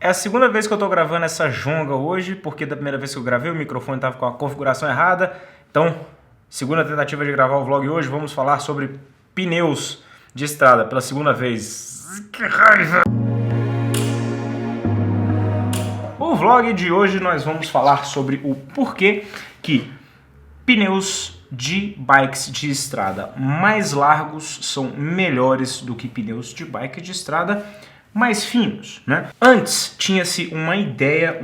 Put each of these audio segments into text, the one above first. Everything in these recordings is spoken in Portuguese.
É a segunda vez que eu tô gravando essa jonga hoje, porque da primeira vez que eu gravei o microfone tava com a configuração errada. Então, segunda tentativa de gravar o vlog hoje, vamos falar sobre pneus de estrada pela segunda vez. Que raiva! O vlog de hoje nós vamos falar sobre o porquê que pneus de bikes de estrada mais largos são melhores do que pneus de bike de estrada mais finos, né? Antes tinha-se uma ideia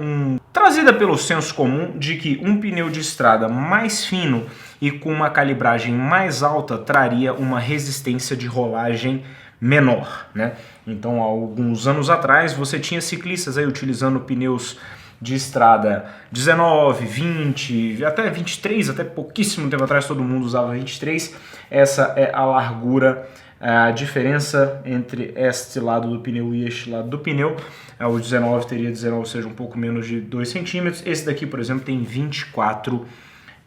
trazida pelo senso comum de que um pneu de estrada mais fino e com uma calibragem mais alta traria uma resistência de rolagem menor, né? Então, há alguns anos atrás, você tinha ciclistas aí utilizando pneus de estrada 19, 20, até 23, até pouquíssimo tempo atrás todo mundo usava 23. Essa é a largura, a diferença entre este lado do pneu e este lado do pneu. O 19 teria 19, ou seja, um pouco menos de 2 centímetros. Esse daqui, por exemplo, tem 24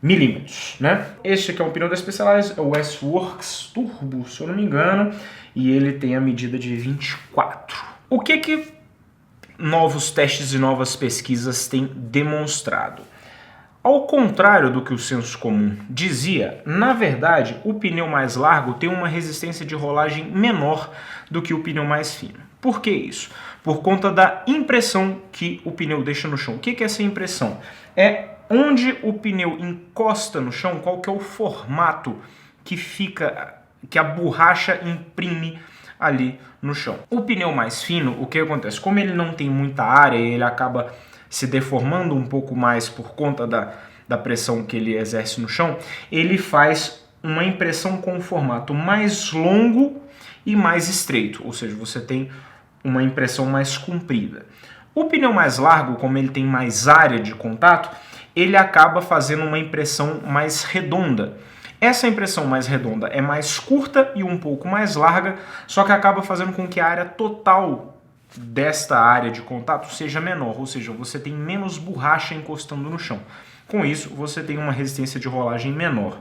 milímetros, né? Este aqui é um pneu da Specialized, é o S-Works Turbo, se eu não me engano, e ele tem a medida de 24. O que novos testes e novas pesquisas têm demonstrado? Ao contrário do que o senso comum dizia, na verdade, o pneu mais largo tem uma resistência de rolagem menor do que o pneu mais fino. Por que isso? Por conta da impressão que o pneu deixa no chão. O que é essa impressão? É onde o pneu encosta no chão, qual que é o formato que a borracha imprime ali no chão. O pneu mais fino, o que acontece? Como ele não tem muita área, ele acaba se deformando um pouco mais por conta da pressão que ele exerce no chão, ele faz uma impressão com um formato mais longo e mais estreito, ou seja, você tem uma impressão mais comprida. O pneu mais largo, como ele tem mais área de contato, ele acaba fazendo uma impressão mais redonda. Essa impressão mais redonda é mais curta e um pouco mais larga, só que acaba fazendo com que a área total desta área de contato seja menor, ou seja, você tem menos borracha encostando no chão. Com isso, você tem uma resistência de rolagem menor.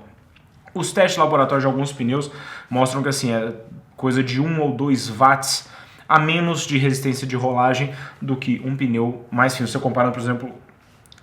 Os testes de laboratório de alguns pneus mostram que assim, é coisa de 1 ou 2 watts a menos de resistência de rolagem do que um pneu mais fino. Você compara, por exemplo,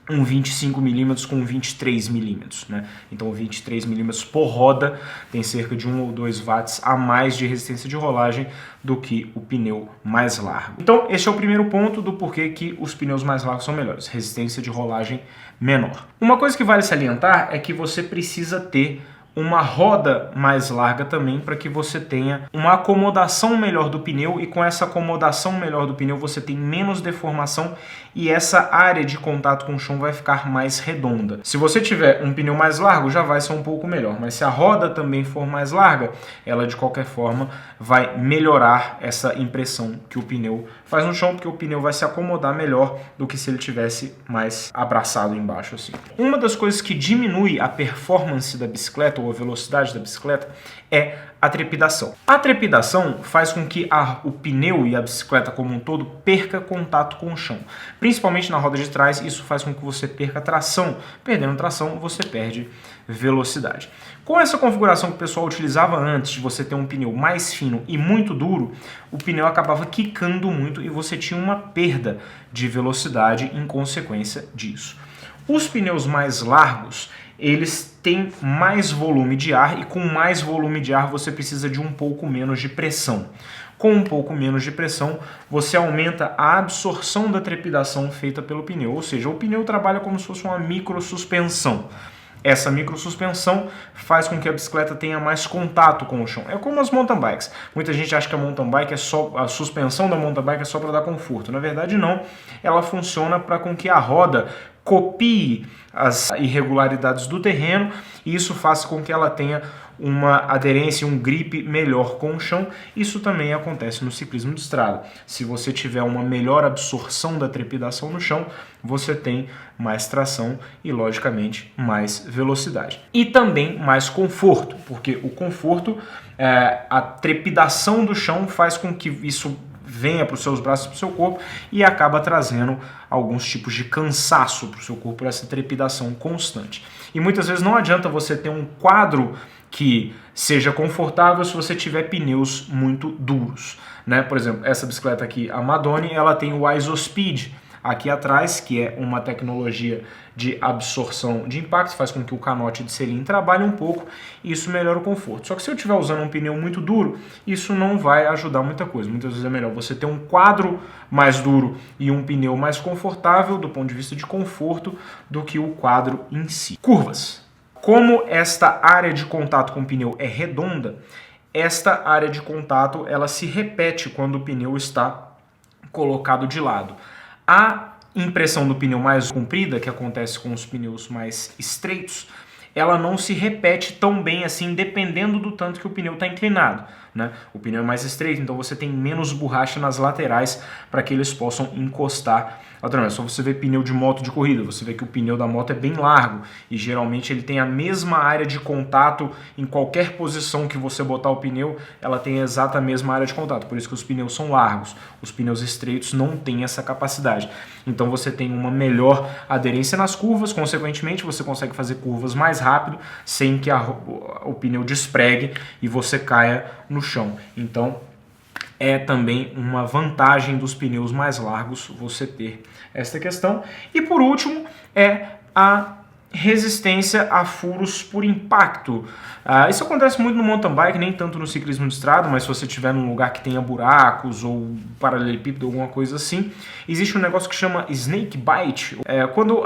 um 25mm com um 23mm, né? Então 23mm por roda tem cerca de 1 ou 2 watts a mais de resistência de rolagem do que o pneu mais largo. Então esse é o primeiro ponto do porquê que os pneus mais largos são melhores, resistência de rolagem menor. Uma coisa que vale salientar é que você precisa ter uma roda mais larga também para que você tenha uma acomodação melhor do pneu, e com essa acomodação melhor do pneu você tem menos deformação e essa área de contato com o chão vai ficar mais redonda. Se você tiver um pneu mais largo já vai ser um pouco melhor, mas se a roda também for mais larga, ela de qualquer forma vai melhorar essa impressão que o pneu faz no chão, porque o pneu vai se acomodar melhor do que se ele tivesse mais abraçado embaixo assim. Uma das coisas que diminui a performance da bicicleta ou a velocidade da bicicleta é a trepidação. A trepidação faz com que o pneu e a bicicleta como um todo perca contato com o chão. Principalmente na roda de trás, isso faz com que você perca tração. Perdendo tração, você perde velocidade. Com essa configuração que o pessoal utilizava antes, de você ter um pneu mais fino e muito duro, o pneu acabava quicando muito e você tinha uma perda de velocidade em consequência disso. Os pneus mais largos, eles têm mais volume de ar, e com mais volume de ar você precisa de um pouco menos de pressão. Com um pouco menos de pressão, você aumenta a absorção da trepidação feita pelo pneu, ou seja, o pneu trabalha como se fosse uma microsuspensão. Essa microsuspensão faz com que a bicicleta tenha mais contato com o chão. É como as mountain bikes. Muita gente acha que a mountain bike a suspensão da mountain bike é só para dar conforto. Na verdade não, ela funciona para com que a roda copie as irregularidades do terreno, e isso faz com que ela tenha uma aderência, um grip melhor com o chão. Isso também acontece no ciclismo de estrada. Se você tiver uma melhor absorção da trepidação no chão, você tem mais tração e, logicamente, mais velocidade. E também mais conforto, porque o conforto, a trepidação do chão faz com que isso venha para os seus braços, para o seu corpo, e acaba trazendo alguns tipos de cansaço para o seu corpo, essa trepidação constante. E muitas vezes não adianta você ter um quadro que seja confortável se você tiver pneus muito duros, né? Por exemplo, essa bicicleta aqui, a Madone, ela tem o ISOSpeed aqui atrás, que é uma tecnologia de absorção de impacto, faz com que o canote de selim trabalhe um pouco e isso melhora o conforto. Só que se eu estiver usando um pneu muito duro, isso não vai ajudar muita coisa. Muitas vezes é melhor você ter um quadro mais duro e um pneu mais confortável do ponto de vista de conforto do que o quadro em si. Curvas. Como esta área de contato com o pneu é redonda, esta área de contato ela se repete quando o pneu está colocado de lado. A impressão do pneu mais comprida, que acontece com os pneus mais estreitos, ela não se repete tão bem assim, dependendo do tanto que o pneu está inclinado, né? O pneu é mais estreito, então você tem menos borracha nas laterais para que eles possam encostar. É só você ver pneu de moto de corrida, você vê que o pneu da moto é bem largo e geralmente ele tem a mesma área de contato em qualquer posição que você botar o pneu, ela tem a exata mesma área de contato, por isso que os pneus são largos. Os pneus estreitos não têm essa capacidade. Então você tem uma melhor aderência nas curvas, consequentemente você consegue fazer curvas mais rápido sem que o pneu despregue e você caia no chão. Então é também uma vantagem dos pneus mais largos você ter esta questão. E por último é a resistência a furos por impacto. Isso acontece muito no mountain bike, nem tanto no ciclismo de estrada, mas se você estiver num lugar que tenha buracos ou paralelepípedo, alguma coisa assim, existe um negócio que chama snake bite. Quando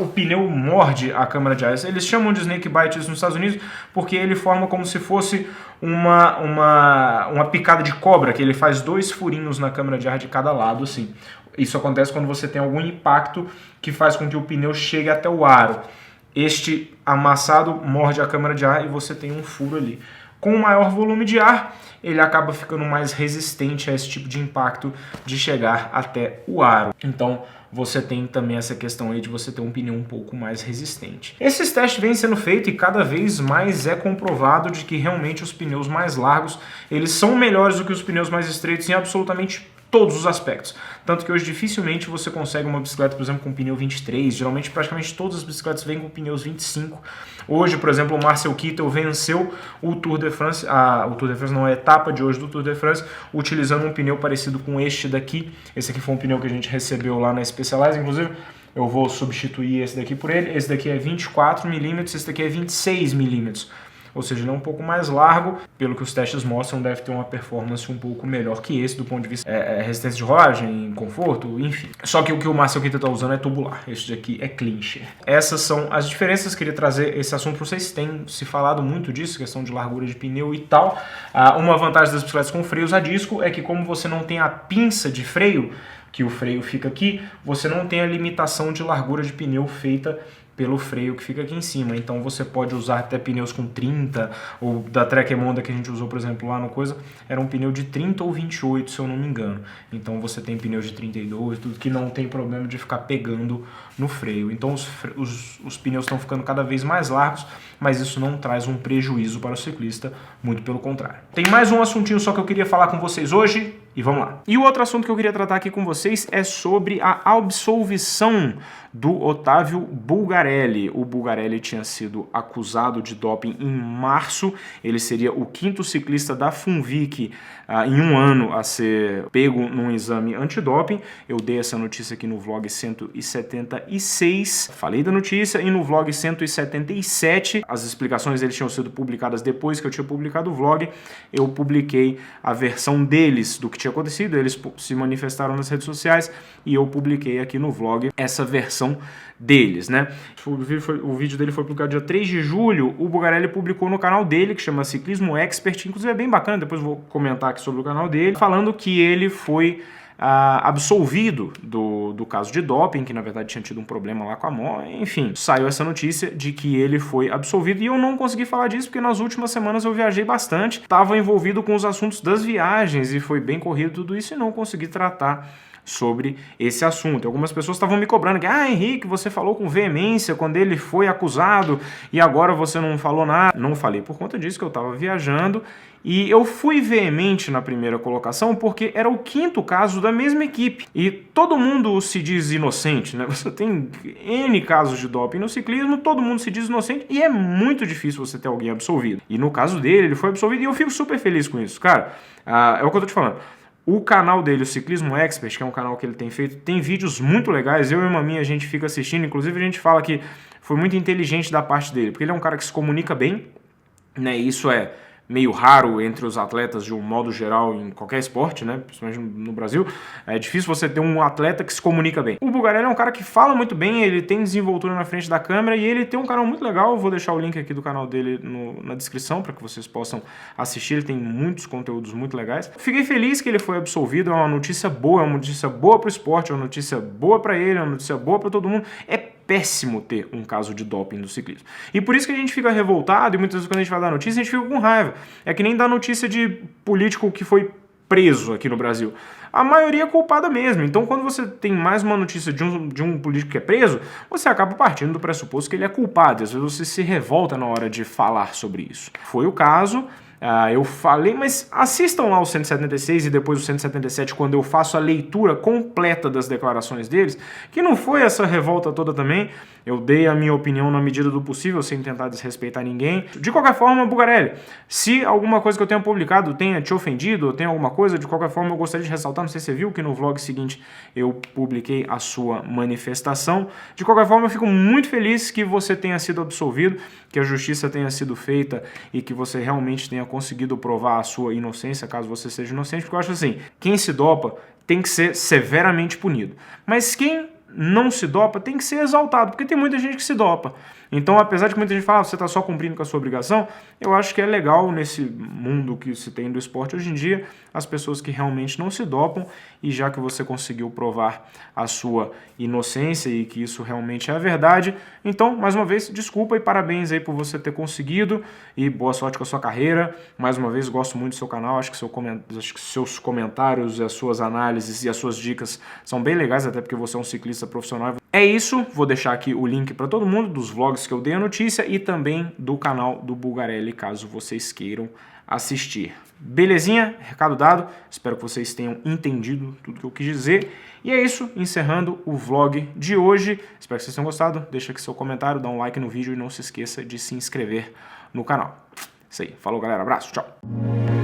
o pneu morde a câmara de ar, eles chamam de snake bite isso nos Estados Unidos porque ele forma como se fosse uma picada de cobra, que ele faz 2 furinhos na câmara de ar de cada lado, assim. Isso acontece quando você tem algum impacto que faz com que o pneu chegue até o aro. Este amassado morde a câmara de ar e você tem um furo ali. Com um maior volume de ar, ele acaba ficando mais resistente a esse tipo de impacto de chegar até o aro. Então, você tem também essa questão aí de você ter um pneu um pouco mais resistente. Esses testes vêm sendo feitos e cada vez mais é comprovado de que realmente os pneus mais largos, eles são melhores do que os pneus mais estreitos em absolutamente todos os aspectos. Tanto que hoje dificilmente você consegue uma bicicleta, por exemplo, com pneu 23. Geralmente, praticamente todas as bicicletas vêm com pneus 25. Hoje, por exemplo, o Marcel Kittel venceu o Tour de France, a etapa de hoje do Tour de France, utilizando um pneu parecido com este daqui. Esse aqui foi um pneu que a gente recebeu lá na Specialized, inclusive. Eu vou substituir esse daqui por ele. Esse daqui é 24 mm, esse daqui é 26 mm. Ou seja, ele é um pouco mais largo, pelo que os testes mostram, deve ter uma performance um pouco melhor que esse, do ponto de vista resistência de rolagem, conforto, enfim. Só que o que o Marcel Kittel está usando é tubular, esse daqui é clincher. Essas são as diferenças, queria trazer esse assunto para vocês, tem se falado muito disso, questão de largura de pneu e tal. Uma vantagem das bicicletas com freios a disco é que como você não tem a pinça de freio, que o freio fica aqui, você não tem a limitação de largura de pneu feita pelo freio que fica aqui em cima. Então você pode usar até pneus com 30, ou da Trek Emonda que a gente usou, por exemplo, lá no coisa, era um pneu de 30 ou 28, se eu não me engano. Então você tem pneus de 32, tudo que não tem problema de ficar pegando no freio. Então os pneus estão ficando cada vez mais largos, mas isso não traz um prejuízo para o ciclista, muito pelo contrário. Tem mais um assuntinho só que eu queria falar com vocês hoje, e vamos lá. E o outro assunto que eu queria tratar aqui com vocês é sobre a absolvição do Otávio Bulgarelli. O Bulgarelli tinha sido acusado de doping em março. Ele seria o 5º ciclista da Funvic em um ano a ser pego num exame antidoping. Eu dei essa notícia aqui no vlog 176. Falei da notícia e no vlog 177. As explicações deles tinham sido publicadas depois que eu tinha publicado o vlog. Eu publiquei a versão deles do que tinha acontecido. Eles se manifestaram nas redes sociais e eu publiquei aqui no vlog essa versão deles, né? O vídeo dele foi publicado dia 3 de julho, o Bulgarelli publicou no canal dele, que chama Ciclismo Expert, inclusive é bem bacana, depois vou comentar aqui sobre o canal dele, falando que ele foi absolvido do caso de doping, que na verdade tinha tido um problema lá com a mão, enfim, saiu essa notícia de que ele foi absolvido e eu não consegui falar disso porque nas últimas semanas eu viajei bastante, estava envolvido com os assuntos das viagens e foi bem corrido tudo isso e não consegui tratar sobre esse assunto. Algumas pessoas estavam me cobrando que, Henrique, você falou com veemência quando ele foi acusado e agora você não falou nada. Não falei por conta disso, que eu estava viajando, e eu fui veemente na primeira colocação porque era o 5º caso da mesma equipe. E todo mundo se diz inocente, né? Você tem N casos de doping no ciclismo, todo mundo se diz inocente e é muito difícil você ter alguém absolvido. E no caso dele, ele foi absolvido e eu fico super feliz com isso. Cara, é o que eu tô te falando. O canal dele, o Ciclismo Expert, que é um canal que ele tem feito, tem vídeos muito legais. Eu e uma minha, a gente fica assistindo, inclusive a gente fala que foi muito inteligente da parte dele, porque ele é um cara que se comunica bem, né? Isso é meio raro entre os atletas de um modo geral em qualquer esporte, né? Principalmente no Brasil. É difícil você ter um atleta que se comunica bem. O Bugarelli é um cara que fala muito bem, ele tem desenvoltura na frente da câmera e ele tem um canal muito legal. Eu vou deixar o link aqui do canal dele na descrição para que vocês possam assistir. Ele tem muitos conteúdos muito legais. Fiquei feliz que ele foi absolvido, é uma notícia boa, é uma notícia boa para o esporte, é uma notícia boa para ele, é uma notícia boa para todo mundo. É péssimo ter um caso de doping no ciclismo. E por isso que a gente fica revoltado e muitas vezes quando a gente vai dar notícia, a gente fica com raiva. É que nem dar notícia de político que foi preso aqui no Brasil. A maioria é culpada mesmo. Então, quando você tem mais uma notícia de um político que é preso, você acaba partindo do pressuposto que ele é culpado. Às vezes você se revolta na hora de falar sobre isso. Foi o caso. Eu falei, mas assistam lá o 176 e depois o 177 quando eu faço a leitura completa das declarações deles, que não foi essa revolta toda também. Eu dei a minha opinião na medida do possível, sem tentar desrespeitar ninguém. De qualquer forma, Bugarelli, se alguma coisa que eu tenha publicado tenha te ofendido, ou tenha alguma coisa, de qualquer forma eu gostaria de ressaltar, não sei se você viu que no vlog seguinte eu publiquei a sua manifestação. De qualquer forma, eu fico muito feliz que você tenha sido absolvido, que a justiça tenha sido feita e que você realmente tenha conseguido provar a sua inocência, caso você seja inocente, porque eu acho assim, quem se dopa tem que ser severamente punido. Mas quem não se dopa tem que ser exaltado, porque tem muita gente que se dopa. Então, apesar de que muita gente fala, você está só cumprindo com a sua obrigação, eu acho que é legal nesse mundo que se tem do esporte hoje em dia, as pessoas que realmente não se dopam, e já que você conseguiu provar a sua inocência e que isso realmente é a verdade, então, mais uma vez, desculpa e parabéns aí por você ter conseguido, e boa sorte com a sua carreira. Mais uma vez, gosto muito do seu canal, acho que seus comentários, as suas análises e as suas dicas são bem legais, até porque você é um ciclista profissional. É isso, vou deixar aqui o link para todo mundo dos vlogs que eu dei a notícia e também do canal do Bugarelli, caso vocês queiram assistir. Belezinha? Recado dado. Espero que vocês tenham entendido tudo que eu quis dizer. E é isso, encerrando o vlog de hoje. Espero que vocês tenham gostado. Deixa aqui seu comentário, dá um like no vídeo e não se esqueça de se inscrever no canal. Isso aí. Falou, galera. Abraço. Tchau.